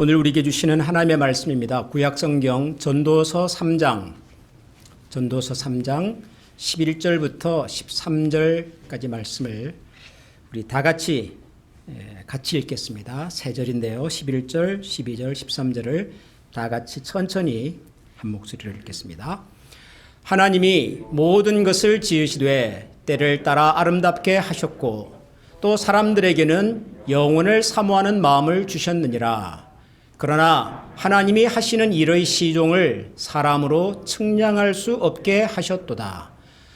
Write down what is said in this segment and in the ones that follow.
오늘 우리에게 주시는 하나님의 말씀입니다. 구약성경 전도서 3장 11절부터 13절까지 말씀을 우리 다 같이 읽겠습니다. 세 절인데요. 11절, 12절, 13절을 다 같이 천천히 한 목소리로 읽겠습니다. 하나님이 모든 것을 지으시되 때를 따라 아름답게 하셨고 또 사람들에게는 영혼을 사모하는 마음을 주셨느니라. 그러나 하나님이 하시는 일의 시종을 사람으로 측량할 수 없게 하셨도다.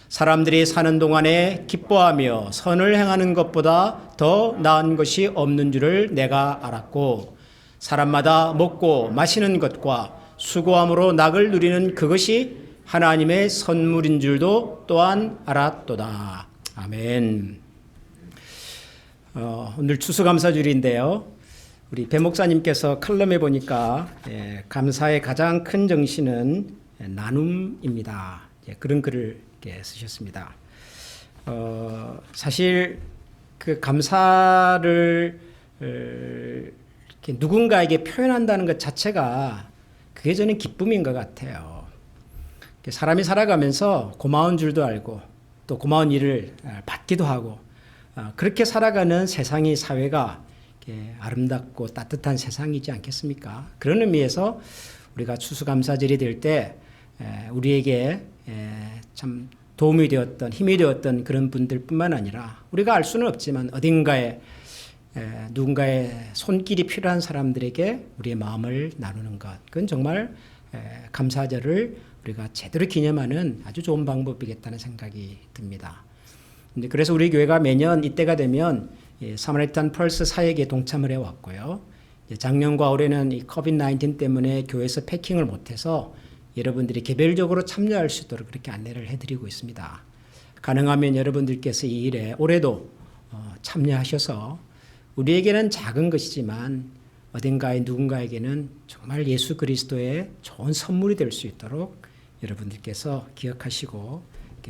사람들이 사는 동안에 기뻐하며 선을 행하는 것보다 더 나은 것이 없는 줄을 내가 알았고 사람마다 먹고 마시는 것과 수고함으로 낙을 누리는 그것이 하나님의 선물인 줄도 또한 알았도다. 아멘. 오늘 추수감사주일인데요. 우리 배 목사님께서 칼럼에 보니까 감사의 가장 큰 정신은 나눔입니다. 그런 글을 쓰셨습니다. 사실 그 감사를 이렇게 누군가에게 표현한다는 것 자체가 그게 저는 기쁨인 것 같아요. 사람이 살아가면서 고마운 줄도 알고 또 고마운 일을 받기도 하고 그렇게 살아가는 세상이 사회가 아름답고 따뜻한 세상이지 않겠습니까? 그런 의미에서 우리가 추수감사절이 될 때 우리에게 참 도움이 되었던 힘이 되었던 그런 분들뿐만 아니라 우리가 알 수는 없지만 어딘가에 누군가의 손길이 필요한 사람들에게 우리의 마음을 나누는 것, 그건 정말 감사절을 우리가 제대로 기념하는 아주 좋은 방법이겠다는 생각이 듭니다. 그래서 우리 교회가 매년 이때가 되면 사마리탄 펄스 사역에 동참을 해왔고요. 작년과 올해는 이 코비드-19 때문에 교회에서 패킹을 못해서 여러분들이 개별적으로 참여할 수 있도록 그렇게 안내를 해드리고 있습니다. 가능하면 여러분들께서 이 일에 올해도 참여하셔서 우리에게는 작은 것이지만 어딘가에 누군가에게는 정말 예수 그리스도의 좋은 선물이 될 수 있도록 여러분들께서 기억하시고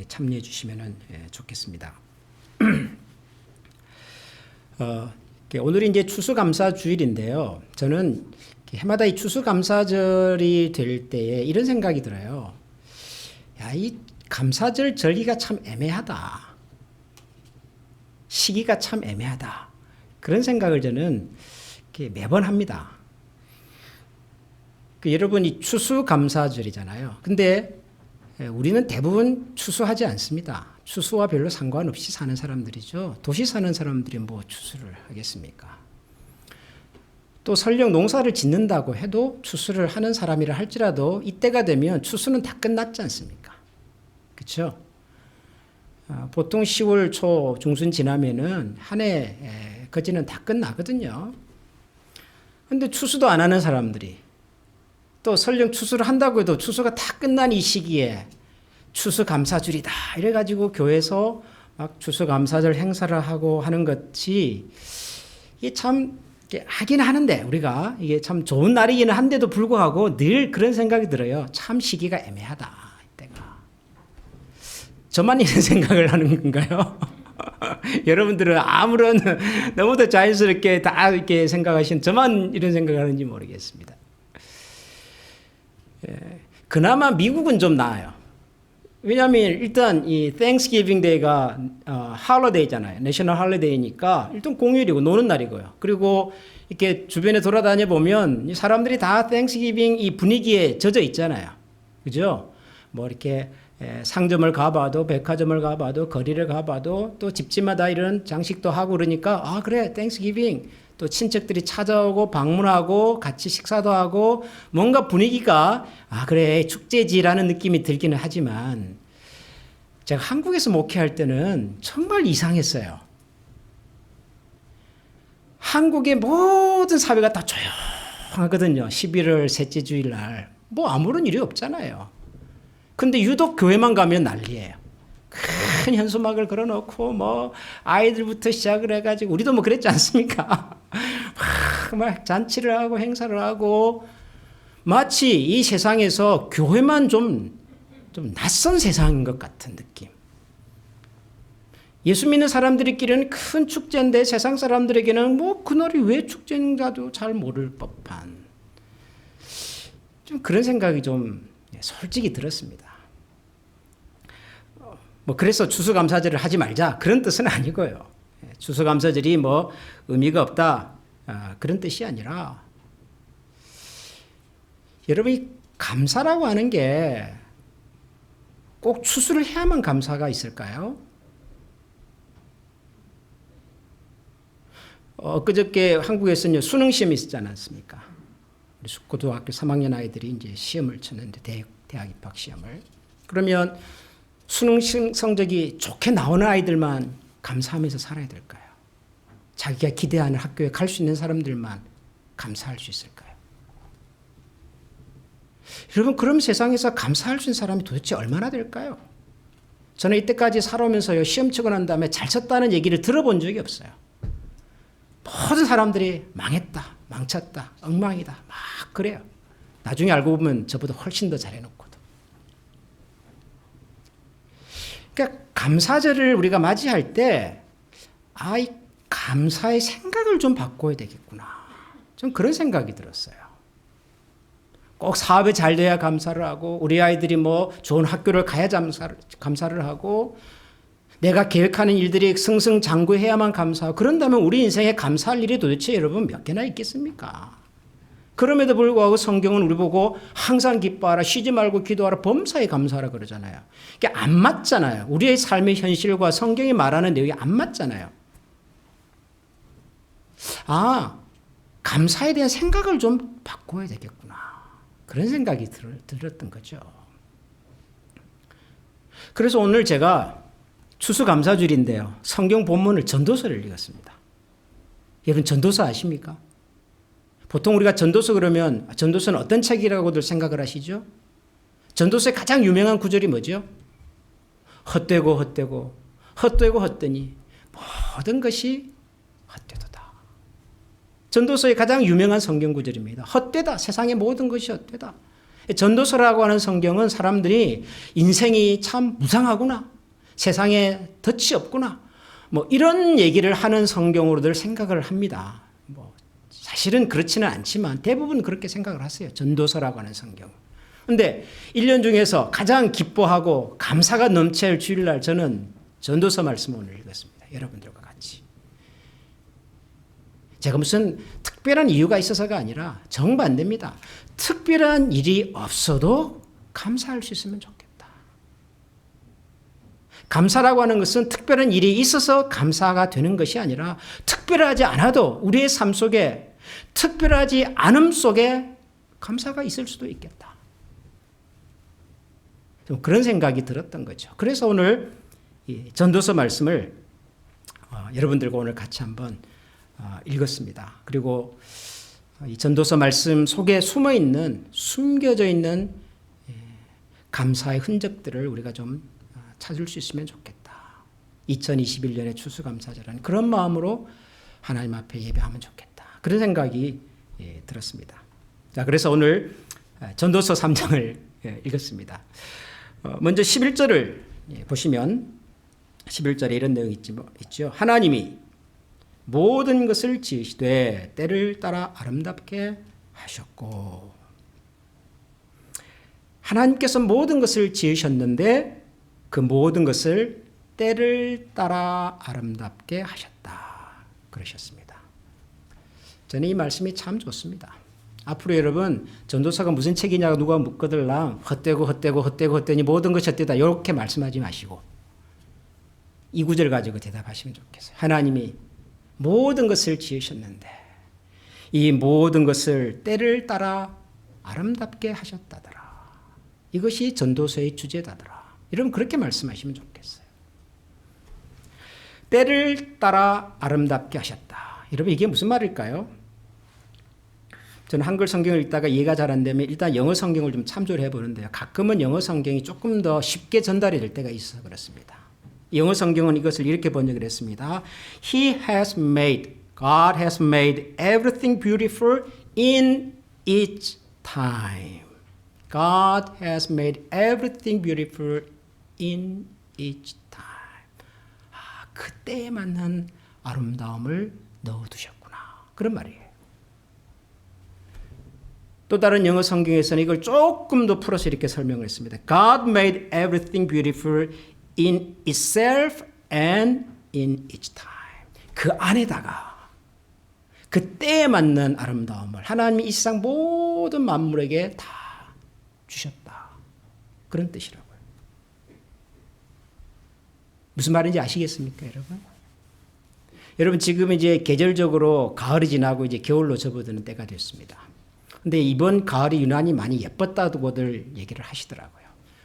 참여해 주시면 좋겠습니다. 오늘이 이제 추수감사주일인데요. 저는 해마다 이 추수감사절이 될 때에 이런 생각이 들어요. 야, 이 감사절 절기가 참 애매하다. 시기가 참 애매하다. 그런 생각을 저는 매번 합니다. 여러분, 이 추수감사절이잖아요. 근데 우리는 대부분 추수하지 않습니다. 추수와 별로 상관없이 사는 사람들이죠. 도시 사는 사람들이 뭐 추수를 하겠습니까? 또 설령 농사를 짓는다고 해도 추수를 하는 사람이라 할지라도 이때가 되면 추수는 다 끝났지 않습니까? 그렇죠? 보통 10월 초 중순 지나면은 한 해 거지는 다 끝나거든요. 근데 추수도 안 하는 사람들이 또 설령 추수를 한다고 해도 추수가 다 끝난 이 시기에 추수감사절이다 이래가지고 교회에서 막 추수감사절 행사를 하고 하는 것이 이게 참 하긴 하는데 우리가 이게 참 좋은 날이기는 한데도 불구하고 늘 그런 생각이 들어요. 참 시기가 애매하다 이때가. 저만 이런 생각을 하는 건가요? 여러분들은 아무런 너무도 자연스럽게 다 이렇게 생각하시는 저만 이런 생각을 하는지 모르겠습니다. 그나마 미국은 좀 나아요. 왜냐하면 일단 이 Thanksgiving Day가 홀리데이잖아요. 내셔널 홀리데이니까 일단 공휴일이고 노는 날이고요. 그리고 이렇게 주변에 돌아다녀 보면 사람들이 다 Thanksgiving 이 분위기에 젖어 있잖아요. 그죠? 뭐 이렇게 상점을 가봐도 백화점을 가봐도 거리를 가봐도 또 집집마다 이런 장식도 하고 그러니까 아 그래 Thanksgiving 또 친척들이 찾아오고 방문하고 같이 식사도 하고 뭔가 분위기가 아 그래 축제지라는 느낌이 들기는 하지만 제가 한국에서 목회할 때는 정말 이상했어요. 한국의 모든 사회가 다 조용하거든요. 11월 셋째 주일 날 뭐 아무런 일이 없잖아요. 근데 유독 교회만 가면 난리예요. 큰 현수막을 걸어놓고 뭐 아이들부터 시작을 해가지고 우리도 뭐 그랬지 않습니까? 막 잔치를 하고 행사를 하고 마치 이 세상에서 교회만 좀 낯선 세상인 것 같은 느낌. 예수 믿는 사람들끼리는 큰 축제인데 세상 사람들에게는 뭐 그날이 왜 축제인가도 잘 모를 법한 좀 그런 생각이 좀 솔직히 들었습니다. 뭐 그래서 추수감사절을 하지 말자 그런 뜻은 아니고요. 추수감사절이 뭐 의미가 없다 그런 뜻이 아니라 여러분이 감사라고 하는 게 꼭 추수를 해야만 감사가 있을까요? 엊그저께 한국에서는 수능 시험이 있었지 않았습니까? 고등학교 3학년 아이들이 이제 시험을 쳤는데 대학 입학 시험을. 그러면 수능 성적이 좋게 나오는 아이들만 감사하면서 살아야 될까요? 자기가 기대하는 학교에 갈 수 있는 사람들만 감사할 수 있을까요? 여러분, 그럼 세상에서 감사할 수 있는 사람이 도대체 얼마나 될까요? 저는 이때까지 살아오면서요, 시험 치고 난 다음에 잘 쳤다는 얘기를 들어본 적이 없어요. 모든 사람들이 망했다, 망쳤다, 엉망이다, 막 그래요. 나중에 알고 보면 저보다 훨씬 더 잘해놓고도. 그러니까 감사절을 우리가 맞이할 때, 이 감사의 생각을 좀 바꿔야 되겠구나. 좀 그런 생각이 들었어요. 꼭 사업이 잘 돼야 감사를 하고, 우리 아이들이 뭐 좋은 학교를 가야 감사를 하고, 내가 계획하는 일들이 승승장구해야만 감사하고, 그런다면 우리 인생에 감사할 일이 도대체 여러분 몇 개나 있겠습니까? 그럼에도 불구하고 성경은 우리 보고 항상 기뻐하라, 쉬지 말고 기도하라, 범사에 감사하라 그러잖아요. 이게 안 맞잖아요. 우리의 삶의 현실과 성경이 말하는 내용이 안 맞잖아요. 감사에 대한 생각을 좀 바꿔야 되겠구나. 그런 생각이 들었던 거죠. 그래서 오늘 제가 추수감사절인데요, 성경 본문을 전도서를 읽었습니다. 여러분 전도서 아십니까? 보통 우리가 전도서 그러면 전도서는 어떤 책이라고들 생각을 하시죠? 전도서의 가장 유명한 구절이 뭐죠? 헛되고 헛되고 헛되고 헛되니 모든 것이 헛되도다. 전도서의 가장 유명한 성경 구절입니다. 헛되다. 세상의 모든 것이 헛되다. 전도서라고 하는 성경은 사람들이 인생이 참 무상하구나, 세상에 덫이 없구나, 뭐 이런 얘기를 하는 성경으로들 생각을 합니다. 뭐 사실은 그렇지는 않지만 대부분 그렇게 생각을 하세요. 전도서라고 하는 성경. 그런데 1년 중에서 가장 기뻐하고 감사가 넘칠 주일날 저는 전도서 말씀을 오늘 읽었습니다. 여러분들과 같이. 제가 무슨 특별한 이유가 있어서가 아니라 정반대입니다. 특별한 일이 없어도 감사할 수 있으면 좋겠다. 감사라고 하는 것은 특별한 일이 있어서 감사가 되는 것이 아니라 특별하지 않아도 우리의 삶 속에 특별하지 않음 속에 감사가 있을 수도 있겠다. 좀 그런 생각이 들었던 거죠. 그래서 오늘 이 전도서 말씀을 여러분들과 오늘 같이 한번 읽었습니다. 그리고 이 전도서 말씀 속에 숨겨져 있는 감사의 흔적들을 우리가 좀 찾을 수 있으면 좋겠다. 2021년의 추수감사절은 그런 마음으로 하나님 앞에 예배하면 좋겠다. 그런 생각이 들었습니다. 자, 그래서 오늘 전도서 3장을 읽었습니다. 먼저 11절을 보시면 11절에 이런 내용이 있죠. 하나님이 모든 것을 지으시되 때를 따라 아름답게 하셨고. 하나님께서 모든 것을 지으셨는데 그 모든 것을 때를 따라 아름답게 하셨다 그러셨습니다. 저는 이 말씀이 참 좋습니다. 앞으로 여러분 전도서가 무슨 책이냐고 누가 묻거들랑 헛되고 헛되고 헛되고 헛되니 모든 것이 헛되다 이렇게 말씀하지 마시고 이 구절 가지고 대답하시면 좋겠어요. 하나님이 모든 것을 지으셨는데 이 모든 것을 때를 따라 아름답게 하셨다더라. 이것이 전도서의 주제다더라. 여러분 그렇게 말씀하시면 좋겠어요. 때를 따라 아름답게 하셨다. 여러분 이게 무슨 말일까요? 저는 한글 성경을 읽다가 이해가 잘 안 되면 일단 영어 성경을 좀 참조를 해보는데요. 가끔은 영어 성경이 조금 더 쉽게 전달이 될 때가 있어서 그렇습니다. 영어 성경은 이것을 이렇게 번역을 했습니다. God has made everything beautiful in its time. God has made everything beautiful in its time. 그때에 맞는 아름다움을 넣어두셨구나. 그런 말이에요. 또 다른 영어 성경에서는 이걸 조금 더 풀어서 이렇게 설명을 했습니다. God made everything beautiful in itself and in each time. 그 안에다가 그때에 맞는 아름다움을 하나님이 이 세상 모든 만물에게 다 주셨다. 그런 뜻이라고요. 무슨 말인지 아시겠습니까, 여러분? 여러분 지금 이제 계절적으로 가을이 지나고 이제 겨울로 접어드는 때가 됐습니다. 근데 이번 가을이 유난히 많이 예뻤다고들 얘기를 하시더라고요.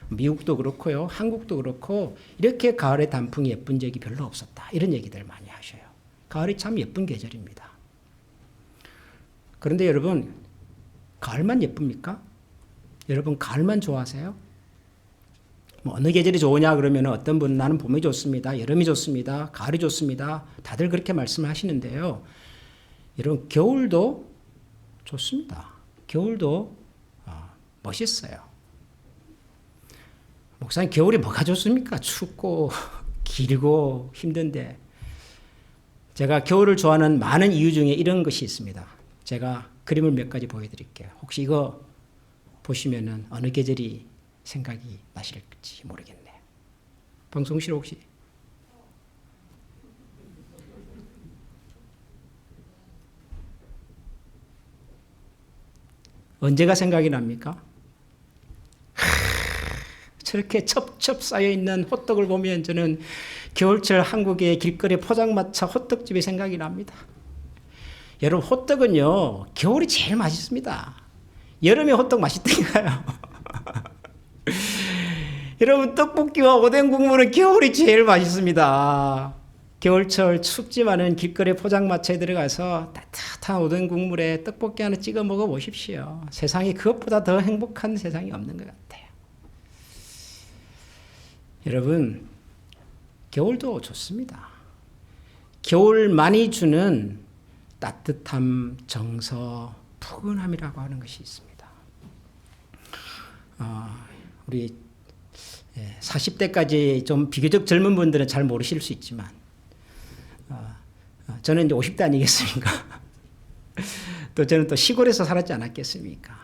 미국도 그렇고요, 한국도 그렇고 이렇게 가을에 단풍이 예쁜 적이 별로 없었다. 이런 얘기들 많이 하셔요. 가을이 참 예쁜 계절입니다. 그런데 여러분, 가을만 예쁩니까? 여러분 가을만 좋아하세요? 뭐 어느 계절이 좋으냐 그러면 어떤 분은 나는 봄이 좋습니다. 여름이 좋습니다. 가을이 좋습니다. 다들 그렇게 말씀을 하시는데요. 여러분 겨울도 좋습니다. 겨울도 멋있어요. 목사님 겨울이 뭐가 좋습니까? 춥고 길고 힘든데. 제가 겨울을 좋아하는 많은 이유 중에 이런 것이 있습니다. 제가 그림을 몇 가지 보여드릴게요. 혹시 이거 보시면은 어느 계절이 생각이 나실지 모르겠네요. 방송실 혹시 언제가 생각이 납니까? 저렇게 첩첩 쌓여있는 호떡을 보면 저는 겨울철 한국의 길거리 포장마차 호떡집이 생각이 납니다. 여러분 호떡은요 겨울이 제일 맛있습니다. 여름에 호떡 맛있다니까요. 여러분 떡볶이와 오뎅 국물은 겨울이 제일 맛있습니다. 겨울철 춥지만은 길거리 포장마차에 들어가서 따뜻한 오뎅 국물에 떡볶이 하나 찍어 먹어 보십시오. 세상에 그것보다 더 행복한 세상이 없는 것 같아요. 여러분 겨울도 좋습니다. 겨울만이 주는 따뜻함, 정서, 푸근함이라고 하는 것이 있습니다. 우리 40대까지 좀 비교적 젊은 분들은 잘 모르실 수 있지만 저는 이제 50대 아니겠습니까? 또 저는 또 시골에서 살았지 않았겠습니까?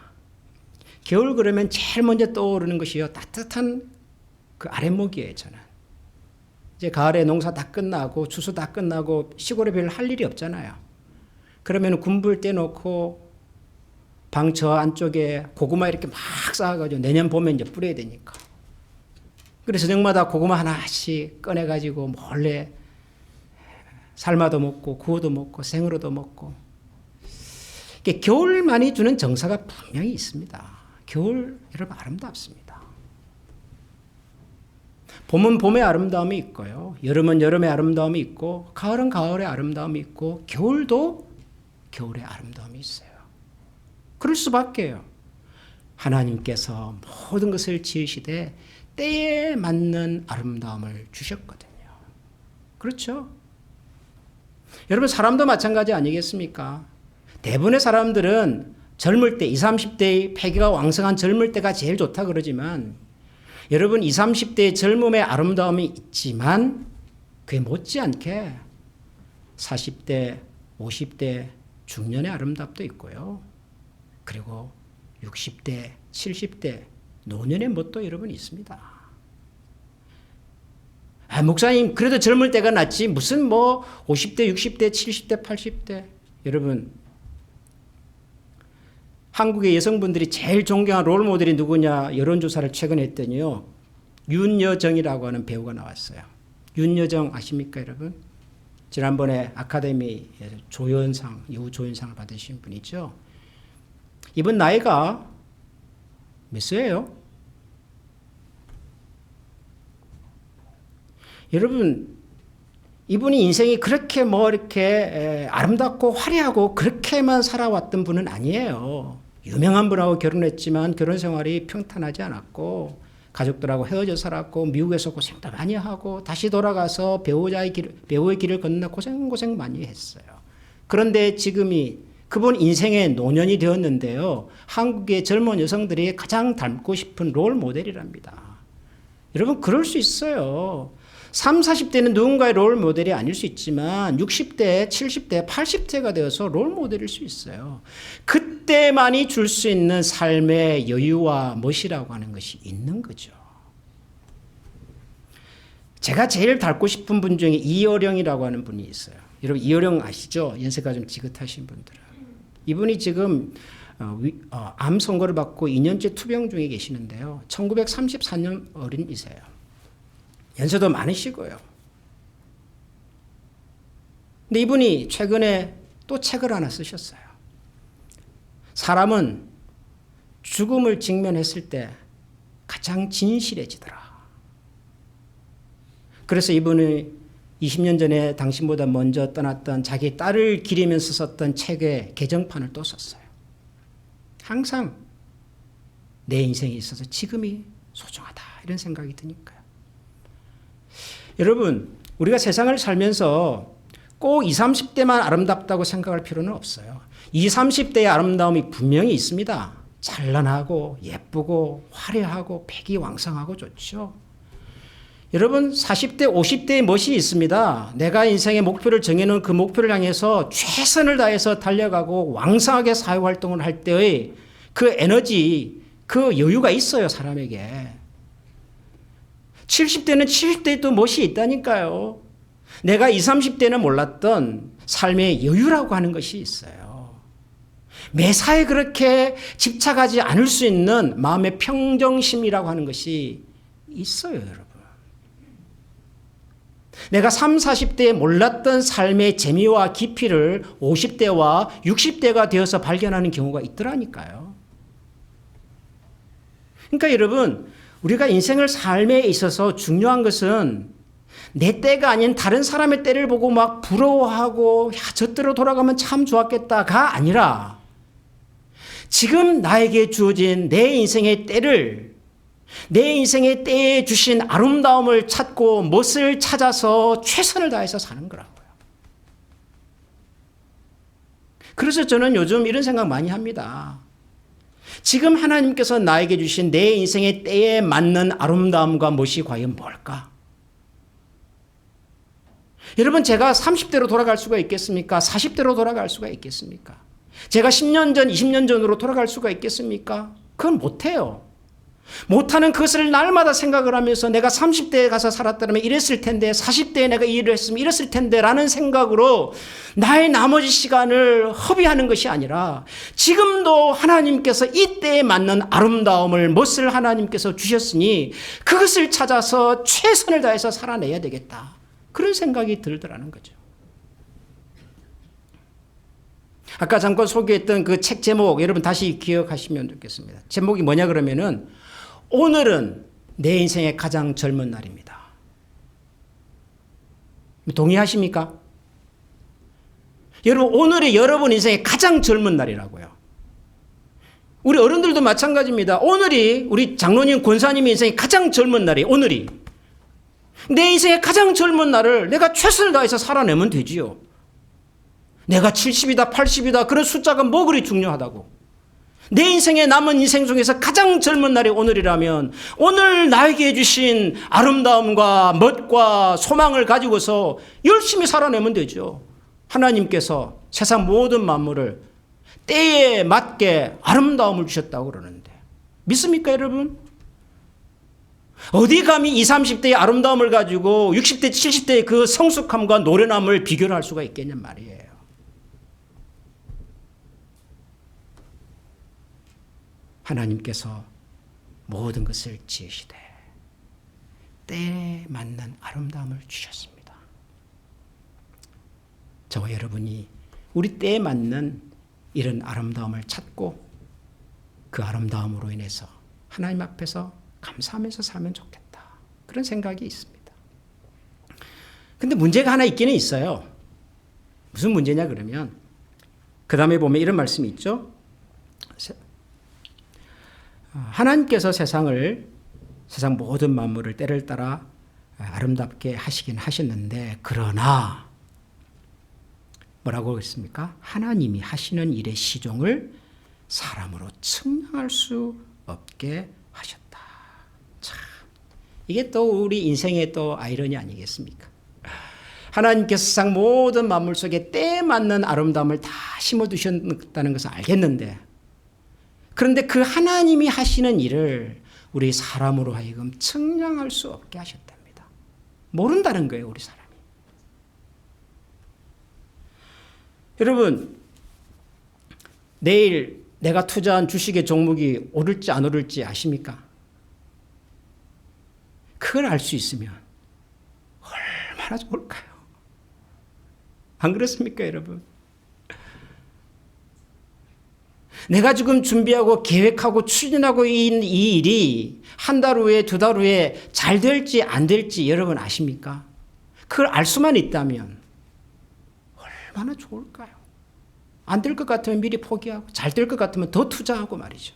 겨울 그러면 제일 먼저 떠오르는 것이요 따뜻한 그 아랫목이에요. 저는 이제 가을에 농사 다 끝나고 추수 다 끝나고 시골에 별 할 일이 없잖아요. 그러면 군불 떼놓고 방 저 안쪽에 고구마 이렇게 막 쌓아가지고 내년 봄에 이제 뿌려야 되니까. 그래서 저녁마다 고구마 하나씩 꺼내가지고 몰래 삶아도 먹고 구워도 먹고 생으로도 먹고. 겨울만이 주는 정서가 분명히 있습니다. 겨울 여러분 아름답습니다. 봄은 봄의 아름다움이 있고요. 여름은 여름의 아름다움이 있고 가을은 가을의 아름다움이 있고 겨울도 겨울의 아름다움이 있어요. 그럴 수밖에요. 하나님께서 모든 것을 지으시되 때에 맞는 아름다움을 주셨거든요. 그렇죠? 여러분 사람도 마찬가지 아니겠습니까? 대부분의 사람들은 젊을 때 20, 30대의 패기가 왕성한 젊을 때가 제일 좋다 그러지만 여러분 20, 30대의 젊음의 아름다움이 있지만 그에 못지않게 40대, 50대 중년의 아름답도 있고요. 그리고 60대, 70대 노년의 멋도 여러분 있습니다. 목사님 그래도 젊을 때가 낫지 무슨 뭐 50대, 60대, 70대, 80대 여러분 한국의 여성분들이 제일 존경한 롤모델이 누구냐 여론조사를 최근에 했더니요. 윤여정이라고 하는 배우가 나왔어요. 윤여정 아십니까 여러분? 지난번에 아카데미 조연상, 여우조연상을 받으신 분이죠. 이분 나이가 몇 세예요? 여러분 이분이 인생이 그렇게 뭐 이렇게 아름답고 화려하고 그렇게만 살아왔던 분은 아니에요. 유명한 분하고 결혼했지만 결혼 생활이 평탄하지 않았고 가족들하고 헤어져 살았고 미국에서 고생도 많이 하고 다시 돌아가서 배우의 길을 건너 고생 많이 했어요. 그런데 지금이 그분 인생의 노년이 되었는데요. 한국의 젊은 여성들이 가장 닮고 싶은 롤 모델이랍니다. 여러분 그럴 수 있어요. 30, 40대는 누군가의 롤 모델이 아닐 수 있지만 60대, 70대, 80대가 되어서 롤 모델일 수 있어요. 그때만이 줄 수 있는 삶의 여유와 멋이라고 하는 것이 있는 거죠. 제가 제일 닮고 싶은 분 중에 이어령이라고 하는 분이 있어요. 여러분 이어령 아시죠? 연세가 좀 지긋하신 분들은. 이분이 지금 암 선고를 받고 2년째 투병 중에 계시는데요. 1934년 어린이세요. 연세도 많으시고요. 근데 이분이 최근에 또 책을 하나 쓰셨어요. 사람은 죽음을 직면했을 때 가장 진실해지더라. 그래서 이분이 20년 전에 당신보다 먼저 떠났던 자기 딸을 기리면서 썼던 책의 개정판을 또 썼어요. 항상 내 인생에 있어서 지금이 소중하다 이런 생각이 드니까요. 여러분 우리가 세상을 살면서 꼭 20, 30대만 아름답다고 생각할 필요는 없어요. 20, 30대의 아름다움이 분명히 있습니다. 찬란하고 예쁘고 화려하고 패기왕성하고 좋죠. 여러분 40대, 50대의 멋이 있습니다. 내가 인생의 목표를 정해놓은 그 목표를 향해서 최선을 다해서 달려가고 왕성하게 사회활동을 할 때의 그 에너지, 그 여유가 있어요 사람에게. 70대는 70대의 또 멋이 있다니까요. 내가 20, 30대는 몰랐던 삶의 여유라고 하는 것이 있어요. 매사에 그렇게 집착하지 않을 수 있는 마음의 평정심이라고 하는 것이 있어요 여러분. 내가 30, 40대에 몰랐던 삶의 재미와 깊이를 50대와 60대가 되어서 발견하는 경우가 있더라니까요. 그러니까 여러분 우리가 인생을 삶에 있어서 중요한 것은 내 때가 아닌 다른 사람의 때를 보고 막 부러워하고 야, 저 때로 돌아가면 참 좋았겠다가 아니라 지금 나에게 주어진 내 인생의 때를 내 인생의 때에 주신 아름다움을 찾고 멋을 찾아서 최선을 다해서 사는 거라고요. 그래서 저는 요즘 이런 생각 많이 합니다. 지금 하나님께서 나에게 주신 내 인생의 때에 맞는 아름다움과 멋이 과연 뭘까? 여러분 제가 30대로 돌아갈 수가 있겠습니까? 40대로 돌아갈 수가 있겠습니까? 제가 10년 전, 20년 전으로 돌아갈 수가 있겠습니까? 그건 못해요. 못하는 그것을 날마다 생각을 하면서 내가 30대에 가서 살았다면 이랬을 텐데 40대에 내가 이 일을 했으면 이랬을 텐데 라는 생각으로 나의 나머지 시간을 허비하는 것이 아니라 지금도 하나님께서 이때에 맞는 아름다움을 멋을 하나님께서 주셨으니 그것을 찾아서 최선을 다해서 살아내야 되겠다. 그런 생각이 들더라는 거죠. 아까 잠깐 소개했던 그 책 제목 여러분 다시 기억하시면 좋겠습니다. 제목이 뭐냐 그러면은 오늘은 내 인생의 가장 젊은 날입니다. 동의하십니까? 여러분 오늘이 여러분 인생의 가장 젊은 날이라고요. 우리 어른들도 마찬가지입니다. 오늘이 우리 장로님 권사님의 인생의 가장 젊은 날이에요. 오늘이. 내 인생의 가장 젊은 날을 내가 최선을 다해서 살아내면 되지요. 내가 70이다 80이다 그런 숫자가 뭐 그리 중요하다고. 내 인생에 남은 인생 중에서 가장 젊은 날이 오늘이라면 오늘 나에게 주신 아름다움과 멋과 소망을 가지고서 열심히 살아내면 되죠. 하나님께서 세상 모든 만물을 때에 맞게 아름다움을 주셨다고 그러는데 믿습니까 여러분? 어디 감히 20, 30대의 아름다움을 가지고 60대 70대의 그 성숙함과 노련함을 비교를 할 수가 있겠냔 말이에요. 하나님께서 모든 것을 지으시되 때에 맞는 아름다움을 주셨습니다. 저와 여러분이 우리 때에 맞는 이런 아름다움을 찾고 그 아름다움으로 인해서 하나님 앞에서 감사하면서 살면 좋겠다. 그런 생각이 있습니다. 근데 문제가 하나 있기는 있어요. 무슨 문제냐 그러면 그 다음에 보면 이런 말씀이 있죠. 하나님께서 세상 모든 만물을 때를 따라 아름답게 하시긴 하셨는데 그러나 뭐라고 했습니까? 하나님이 하시는 일의 시종을 사람으로 측량할 수 없게 하셨다. 참 이게 또 우리 인생의 또 아이러니 아니겠습니까? 하나님께서 세상 모든 만물 속에 때에 맞는 아름다움을 다 심어두셨다는 것을 알겠는데, 그런데 그 하나님이 하시는 일을 우리 사람으로 하여금 측량할 수 없게 하셨답니다. 모른다는 거예요, 우리 사람이. 여러분, 내일 내가 투자한 주식의 종목이 오를지 안 오를지 아십니까? 그걸 알 수 있으면 얼마나 좋을까요? 안 그렇습니까, 여러분? 내가 지금 준비하고 계획하고 추진하고 있는 이 일이 한 달 후에, 두 달 후에 잘 될지 안 될지 여러분 아십니까? 그걸 알 수만 있다면 얼마나 좋을까요? 안 될 것 같으면 미리 포기하고 잘 될 것 같으면 더 투자하고 말이죠.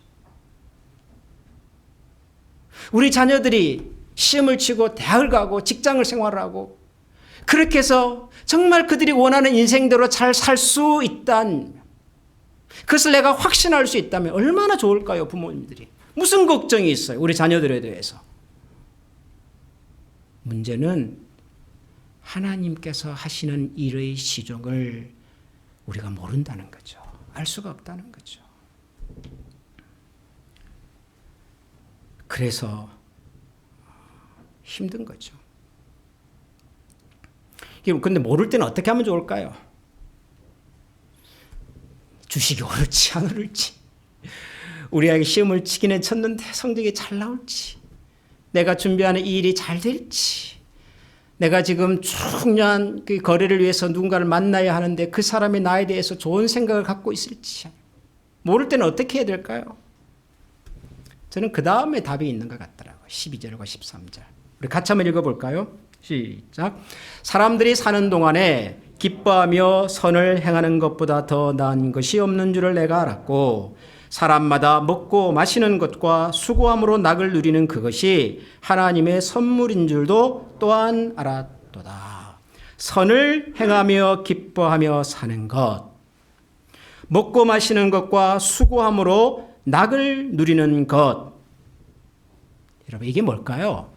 우리 자녀들이 시험을 치고 대학을 가고 직장을 생활하고 그렇게 해서 정말 그들이 원하는 인생대로 잘 살 수 있다는, 그것을 내가 확신할 수 있다면 얼마나 좋을까요, 부모님들이. 무슨 걱정이 있어요, 우리 자녀들에 대해서. 문제는 하나님께서 하시는 일의 시종을 우리가 모른다는 거죠. 알 수가 없다는 거죠. 그래서 힘든 거죠. 그런데 모를 때는 어떻게 하면 좋을까요? 주식이 오를지 안 오를지, 우리 아이가 시험을 치기는 쳤는데 성적이 잘 나올지, 내가 준비하는 이 일이 잘 될지, 내가 지금 중요한 그 거래를 위해서 누군가를 만나야 하는데 그 사람이 나에 대해서 좋은 생각을 갖고 있을지, 모를 때는 어떻게 해야 될까요? 저는 그 다음에 답이 있는 것 같더라고요. 12절과 13절. 우리 같이 한번 읽어볼까요? 시작. 사람들이 사는 동안에 기뻐하며 선을 행하는 것보다 더 나은 것이 없는 줄을 내가 알았고, 사람마다 먹고 마시는 것과 수고함으로 낙을 누리는 그것이 하나님의 선물인 줄도 또한 알았도다. 선을 행하며 기뻐하며 사는 것, 먹고 마시는 것과 수고함으로 낙을 누리는 것. 여러분, 이게 뭘까요?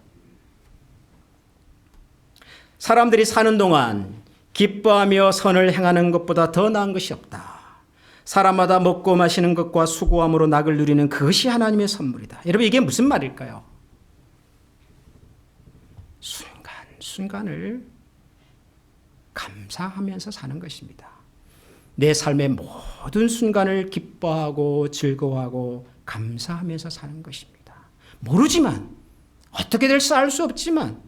사람들이 사는 동안 기뻐하며 선을 행하는 것보다 더 나은 것이 없다. 사람마다 먹고 마시는 것과 수고함으로 낙을 누리는 그것이 하나님의 선물이다. 여러분, 이게 무슨 말일까요? 순간순간을 감사하면서 사는 것입니다. 내 삶의 모든 순간을 기뻐하고 즐거워하고 감사하면서 사는 것입니다. 모르지만, 어떻게 될지 알 수 없지만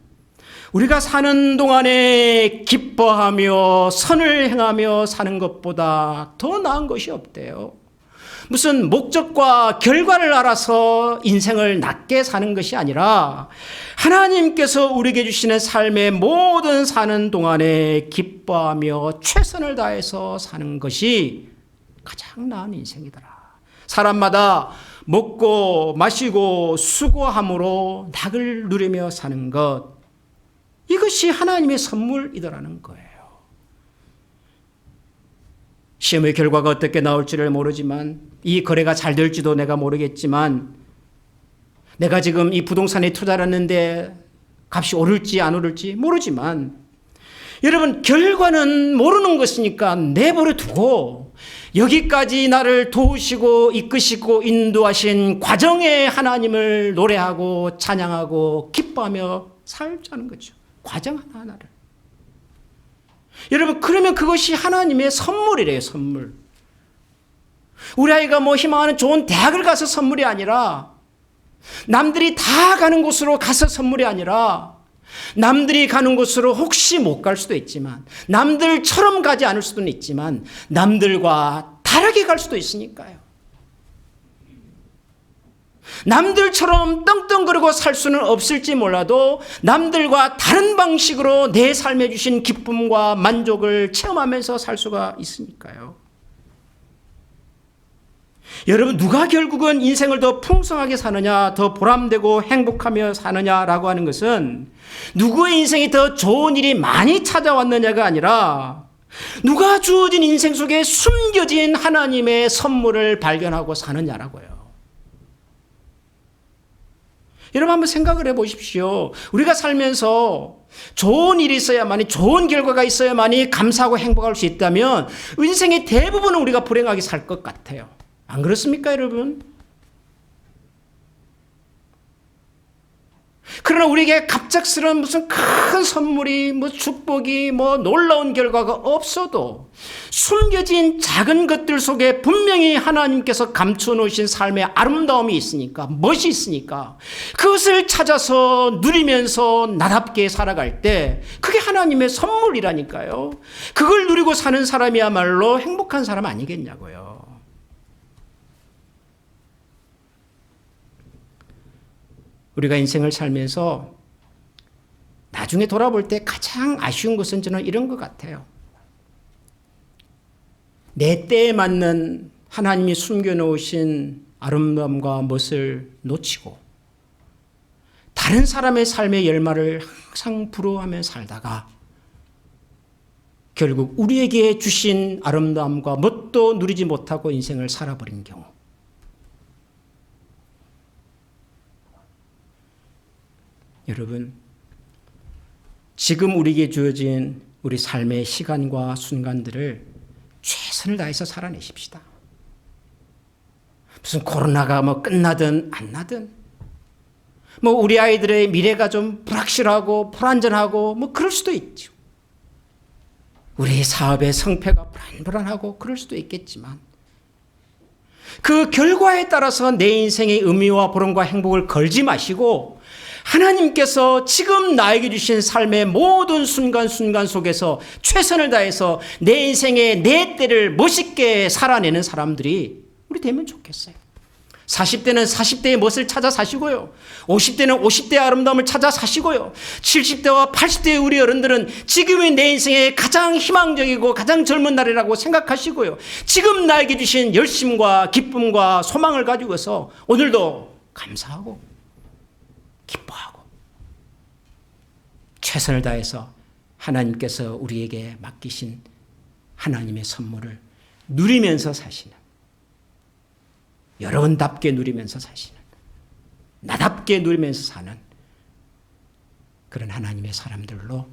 우리가 사는 동안에 기뻐하며 선을 행하며 사는 것보다 더 나은 것이 없대요. 무슨 목적과 결과를 알아서 인생을 낮게 사는 것이 아니라 하나님께서 우리에게 주시는 삶의 모든 사는 동안에 기뻐하며 최선을 다해서 사는 것이 가장 나은 인생이더라. 사람마다 먹고 마시고 수고함으로 낙을 누리며 사는 것, 이것이 하나님의 선물이더라는 거예요. 시험의 결과가 어떻게 나올지를 모르지만, 이 거래가 잘 될지도 내가 모르겠지만, 내가 지금 이 부동산에 투자를 했는데 값이 오를지 안 오를지 모르지만, 여러분, 결과는 모르는 것이니까 내버려 두고 여기까지 나를 도우시고 이끄시고 인도하신 과정에 하나님을 노래하고 찬양하고 기뻐하며 살자는 거죠. 과정 하나하나를. 여러분, 그러면 그것이 하나님의 선물이래요, 선물. 우리 아이가 뭐 희망하는 좋은 대학을 가서 선물이 아니라, 남들이 다 가는 곳으로 가서 선물이 아니라, 남들이 가는 곳으로 혹시 못 갈 수도 있지만, 남들처럼 가지 않을 수도 있지만, 남들과 다르게 갈 수도 있으니까요. 남들처럼 떵떵거리고 살 수는 없을지 몰라도 남들과 다른 방식으로 내 삶에 주신 기쁨과 만족을 체험하면서 살 수가 있으니까요. 여러분, 누가 결국은 인생을 더 풍성하게 사느냐, 더 보람되고 행복하며 사느냐라고 하는 것은 누구의 인생이 더 좋은 일이 많이 찾아왔느냐가 아니라 누가 주어진 인생 속에 숨겨진 하나님의 선물을 발견하고 사느냐라고요. 여러분 한번 생각을 해보십시오. 우리가 살면서 좋은 일이 있어야만이, 좋은 결과가 있어야만이 감사하고 행복할 수 있다면 인생의 대부분은 우리가 불행하게 살 것 같아요. 안 그렇습니까, 여러분? 그러나 우리에게 갑작스러운 무슨 큰 선물이, 축복이, 놀라운 결과가 없어도 숨겨진 작은 것들 속에 분명히 하나님께서 감춰놓으신 삶의 아름다움이 있으니까, 멋이 있으니까 그것을 찾아서 누리면서 나답게 살아갈 때 그게 하나님의 선물이라니까요. 그걸 누리고 사는 사람이야말로 행복한 사람 아니겠냐고요. 우리가 인생을 살면서 나중에 돌아볼 때 가장 아쉬운 것은 저는 이런 것 같아요. 내 때에 맞는 하나님이 숨겨놓으신 아름다움과 멋을 놓치고 다른 사람의 삶의 열마를 항상 부러워하며 살다가 결국 우리에게 주신 아름다움과 멋도 누리지 못하고 인생을 살아버린 경우. 여러분, 지금 우리에게 주어진 우리 삶의 시간과 순간들을 최선을 다해서 살아내십시다. 무슨 코로나가 끝나든 안 나든, 우리 아이들의 미래가 좀 불확실하고 불안전하고 그럴 수도 있죠. 우리 사업의 성패가 불안불안하고 그럴 수도 있겠지만 그 결과에 따라서 내 인생의 의미와 보람과 행복을 걸지 마시고 하나님께서 지금 나에게 주신 삶의 모든 순간순간 속에서 최선을 다해서 내 인생의 내 때를 멋있게 살아내는 사람들이 우리 되면 좋겠어요. 40대는 40대의 멋을 찾아 사시고요. 50대는 50대의 아름다움을 찾아 사시고요. 70대와 80대의 우리 어른들은 지금이 내 인생의 가장 희망적이고 가장 젊은 날이라고 생각하시고요. 지금 나에게 주신 열심과 기쁨과 소망을 가지고서 오늘도 감사하고 기뻐하고 최선을 다해서 하나님께서 우리에게 맡기신 하나님의 선물을 누리면서 사시는, 여러분답게 누리면서 사시는, 나답게 누리면서 사는 그런 하나님의 사람들로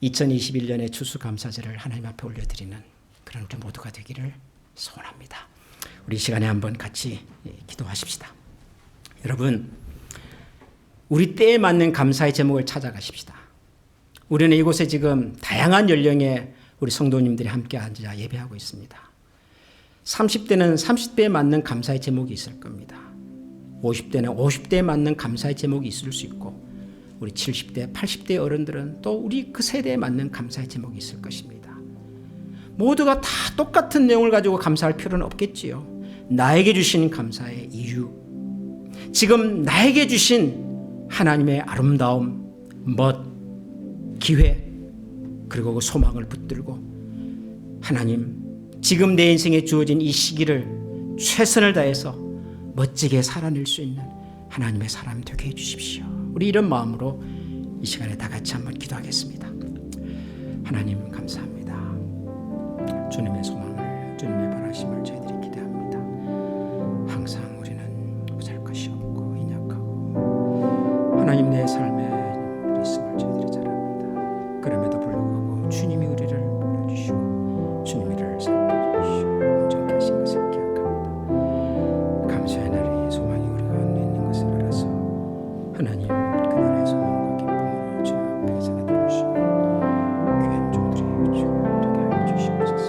2021년의 추수감사절을 하나님 앞에 올려드리는 그런 우리 모두가 되기를 소원합니다. 우리 이 시간에 한번 같이 기도하십시다. 여러분, 우리 때에 맞는 감사의 제목을 찾아가십시다. 우리는 이곳에 지금 다양한 연령의 우리 성도님들이 함께 앉아 예배하고 있습니다. 30대는 30대에 맞는 감사의 제목이 있을 겁니다. 50대는 50대에 맞는 감사의 제목이 있을 수 있고, 우리 70대, 80대 어른들은 또 우리 그 세대에 맞는 감사의 제목이 있을 것입니다. 모두가 다 똑같은 내용을 가지고 감사할 필요는 없겠지요. 나에게 주신 감사의 이유, 지금 나에게 주신 하나님의 아름다움, 멋, 기회, 그리고 그 소망을 붙들고 하나님, 지금 내 인생에 주어진 이 시기를 최선을 다해서 멋지게 살아낼 수 있는 하나님의 사람 되게 해주십시오. 우리 이런 마음으로 이 시간에 다 같이 한번 기도하겠습니다. 하나님 감사합니다. 주님의 소망을, 주님의 바라심을 저희들이 기대합니다. 항상 우리는 보잘 것이 없고 인약하고 하나님 내 삶에 있음을 저희들이 잘 압니다. 그럼에도 불구하고 주님이 우리를 불러주시고 주님이 우리를 살펴주시고 온전케 하신 것을 기억합니다. 감사의 날이 소망이 우리 가운데 있는 것을 알아서 하나님 그날의 소망과 기쁨으로 주님 앞에 살아주시고 귀한 종들이 되게 하여 주시옵소서.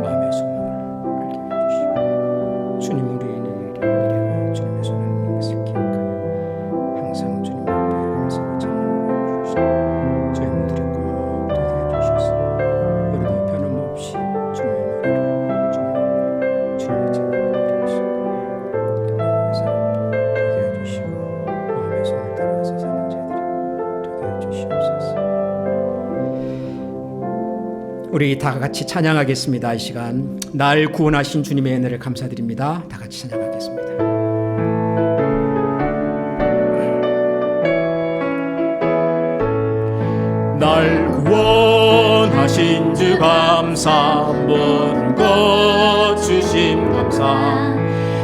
마음의 소망을 알게 하여 주시고 주님 우리의 미래가 주님의 손에 있는 것을 기억하여 항상 주님 앞에 감사와 찬양을 주시고 저희 모두의 꿈을 되게 해주셔서 우리도 변함없이 주님의 노래를 주님의 찬양을 드리시고 하나님의 사람 되게 해주시고 마음의 손을 따라서 사는 자들이 되게 해주시옵소서. 우리 다 같이 찬양하겠습니다. 이 시간 날 구원하신 주님의 은혜를 감사드립니다. 다 같이 찬양하겠습니다. 날 구원하신 주 감사, 모든 것 주심 감사,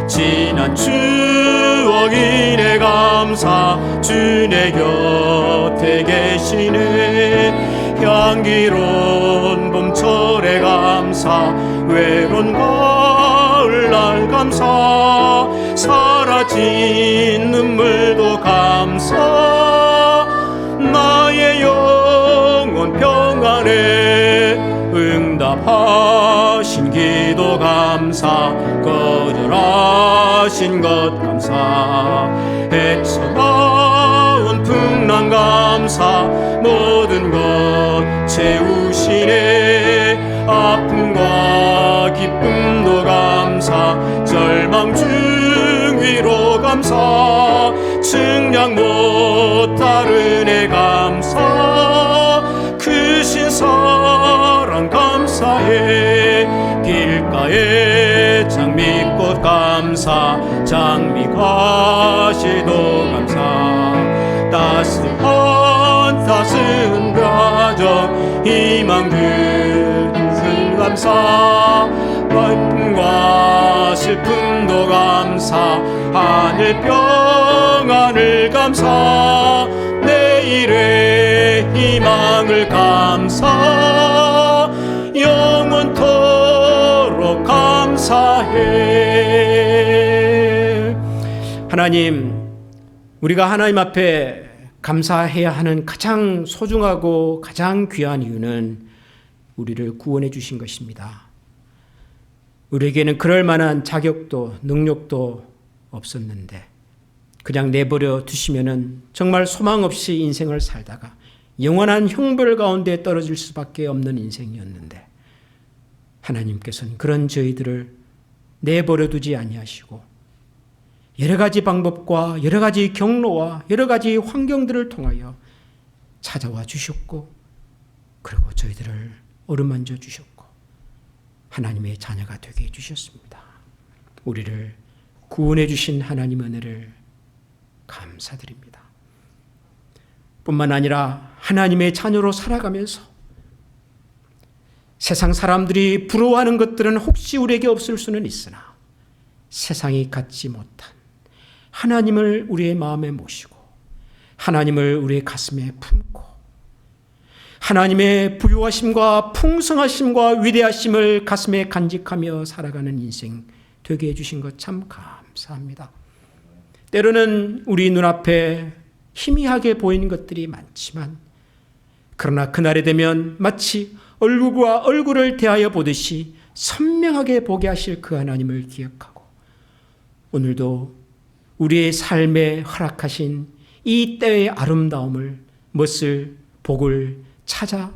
지난 추억 인해 감사 주내 곁에 계시네. 향기로운 봄철에 감사 외로운 가을날 감사 사라진 눈물도 감사 나의 영혼 평안에 응답하신 기도 감사 거절하신 것 감사 헤쳐나온 풍랑 감사 모든 것 채우시네. 아픔과 기쁨도 감사 절망 중 위로 감사 측량 못할 은혜 감사 크신 사랑 감사해. 길가에 장미꽃 감사 장미과실도 감사 따스한 가정 희망 큰 감사 아픔과 슬픔도 감사 하늘 평안을 감사 내일의 희망을 감사 영원토록 감사해. 하나님, 우리가 하나님 앞에 감사해야 하는 가장 소중하고 가장 귀한 이유는 우리를 구원해 주신 것입니다. 우리에게는 그럴 만한 자격도 능력도 없었는데 그냥 내버려 두시면은 정말 소망 없이 인생을 살다가 영원한 형벌 가운데 떨어질 수밖에 없는 인생이었는데 하나님께서는 그런 저희들을 내버려 두지 아니하시고 여러 가지 방법과 여러 가지 경로와 여러 가지 환경들을 통하여 찾아와 주셨고 그리고 저희들을 어루만져 주셨고 하나님의 자녀가 되게 해주셨습니다. 우리를 구원해 주신 하나님 은혜를 감사드립니다. 뿐만 아니라 하나님의 자녀로 살아가면서 세상 사람들이 부러워하는 것들은 혹시 우리에게 없을 수는 있으나 세상이 갖지 못한 하나님을 우리의 마음에 모시고 하나님을 우리의 가슴에 품고 하나님의 부유하심과 풍성하심과 위대하심을 가슴에 간직하며 살아가는 인생 되게 해주신 것 참 감사합니다. 때로는 우리 눈앞에 희미하게 보이는 것들이 많지만 그러나 그날이 되면 마치 얼굴과 얼굴을 대하여 보듯이 선명하게 보게 하실 그 하나님을 기억하고 오늘도 우리의 삶에 허락하신 이 때의 아름다움을 멋을 복을 찾아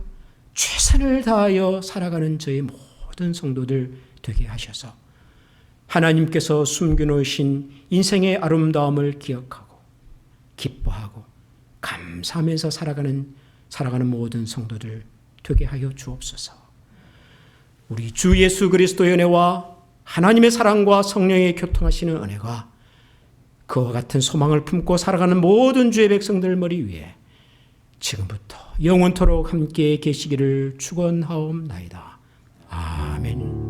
최선을 다하여 살아가는 저희 모든 성도들 되게 하셔서 하나님께서 숨겨놓으신 인생의 아름다움을 기억하고 기뻐하고 감사하면서 살아가는 모든 성도들 되게 하여 주옵소서. 우리 주 예수 그리스도의 은혜와 하나님의 사랑과 성령의 교통하시는 은혜가 그와 같은 소망을 품고 살아가는 모든 주의 백성들 머리 위에 지금부터 영원토록 함께 계시기를 축원하옵나이다. 아멘.